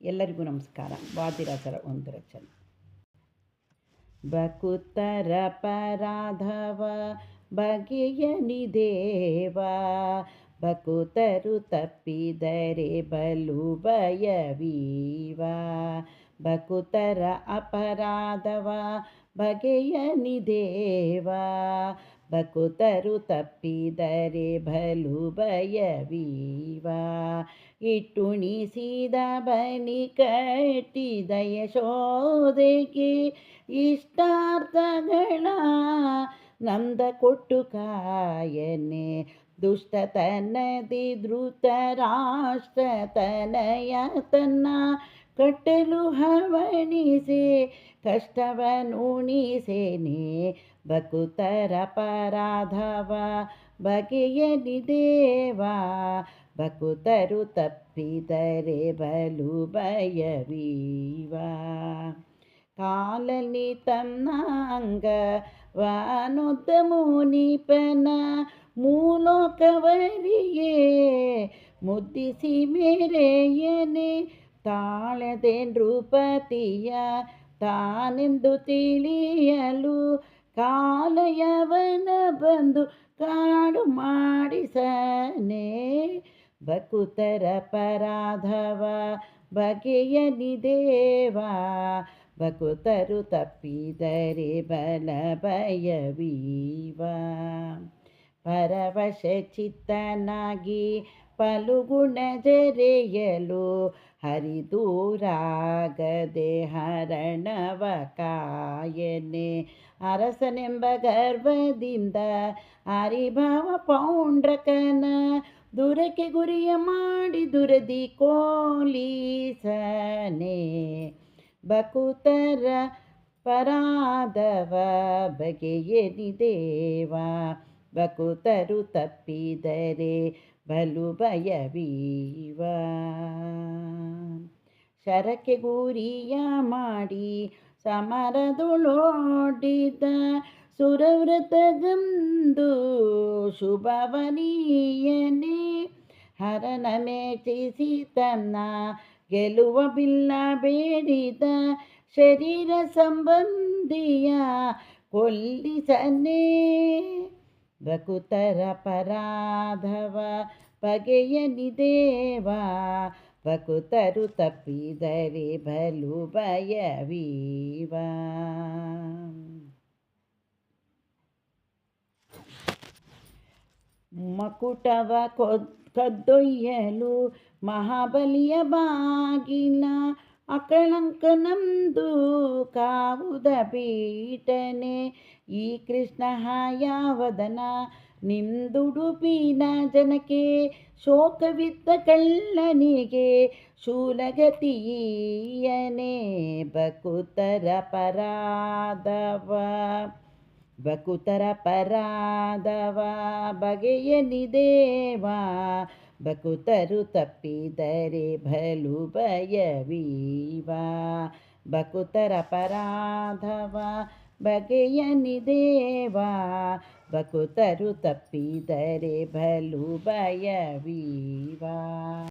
ಎಲ್ಲರಿಗೂ ನಮಸ್ಕಾರ. ವಾದಿರಾಜರ ಒಂದು ರಚನೆ. ಬಕುತರ ಪರಾಧವ ಬಗೆಯನಿ ದೇವ, ಬಕುತರು ತಪ್ಪಿದರೆ ಬಲು ಭಯವೀವ. ಬಕುತರ ಅಪರಾಧವ ಬಗೆಯನಿ ದೇವ, ಬಕುತರು ತಪ್ಪಿದರೆ ಬಲು ಭಯವೀವ. ಇಟ್ಟುಣಿಸಿದ ಬನಿ ಕಟ್ಟಿದ ಯಶೋದೆಗೆ ಇಷ್ಟಾರ್ಥಗಳ ನಂದ ಕೊಟ್ಟು ಕಾಯನೆ. ದುಷ್ಟತನದಿ ಧೃತರಾಷ್ಟ್ರ ತನಯ ತನ್ನ ಕಟ್ಟಲು ಹವಣಿಸೆ ಕಷ್ಟವನುಣಿಸೇನೆ. ಬಕುತರ ಪರಾಧವ ಬಗೆಯನಿ ದೇವ, ಬಕುತರು ತಪ್ಪಿದರೆ ಬಲು ಭಯವೀವ. ಕಾಲನಿ ತನ್ನಂಗವನೊದ್ದ ಮುನಿಪನ ಮೂಲೋಕವರಿಗೆ ಮುದ್ದಿಸಿ ಮೇರೆಯನೆ. ತಾಳದೆ ನೃಪತಿಯ ತಾನೆಂದು ತಿಳಿಯಲು ಕಾಲಯವನ ಬಂದು ಕಾಡು ಮಾಡಿಸನೆ. ಬಕುತರ ಪರಾಧವ ಬಗೆಯನಿ ದೇವ, ಬಕುತರು ತಪ್ಪಿದರೆ ಬಲ ಭಯವೀವ. ಪರವಶ ಚಿತ್ತನಾಗಿ ಪಲುಗುಣ ಜರೆಯಲು ಹರಿದೂರಾಗದೆ ಹರಣವ ಕಾಯನೆ. ಅರಸನೆಂಬ ಗರ್ವದಿಂದ ಹರಿಭವ ಪೌಂಡ್ರಕನ ದುರಕ್ಕೆ ಗುರಿಯ ಮಾಡಿ ದುರದಿ ಕೋಲಿಸನೆ. ಬಕುತರ ಪರಾಧವ ಬಗೆಯನಿ ದೇವ, ಬಕುತರು ತಪ್ಪಿದರೆ ಬಲು ಭಯವೀವ. ಶರಕ್ಕೆ ಗುರಿಯ ಮಾಡಿ ಸಮರದೊಳೋಡಿದ ಸುರವ್ರತಗಂದು ಶುಭವನೀಯನೆ. ಹರನ ಮೆಚ್ಚಿಸಿ ತನ್ನ ಗೆಲುವ ಬಿಲ್ಲ ಬೇಡಿದ ಶರೀರ ಸಂಬಂಧಿಯ ಕೊಲ್ಲಿಸನೆ. ಬಕುತರ ಪರಾಧವ ಬಗೆಯನಿ ದೇವ, ಬಕುತರು ತಪ್ಪಿದರೆ ಬಲು ಭಯವೀವ. ಮಕುಟವ ಕದ್ದೊಯ್ಯಲು ಮಹಾಬಲಿಯ ಬಾಗಿಲ ಅಕಳಂಕನಂದು ಕಾವುದ ಬೀಟನೆ. ಈ ಕೃಷ್ಣ ಹಯವದನ ನಿಂದುಡುಪಿನ ಜನಕ್ಕೆ ಶೋಕವಿದ್ದ ಕಳ್ಳನಿಗೆ ಶೂಲಗತಿಯನೆ. ಬಕುತರ ಪರಾಧವ ಬಕುತರ ಪರಾಧವ ಬಗೆಯನಿ ದೇವ, ಬಕುತರು ತಪ್ಪಿದರೆ ಬಲು ಭಯವೀವ. ಬಕುತರ ಪರಾಧವ ಬಗೆಯನಿ ದೇವ, ಬಕುತರು ತಪ್ಪಿದರೆ ಬಲು ಭಯವೀವ.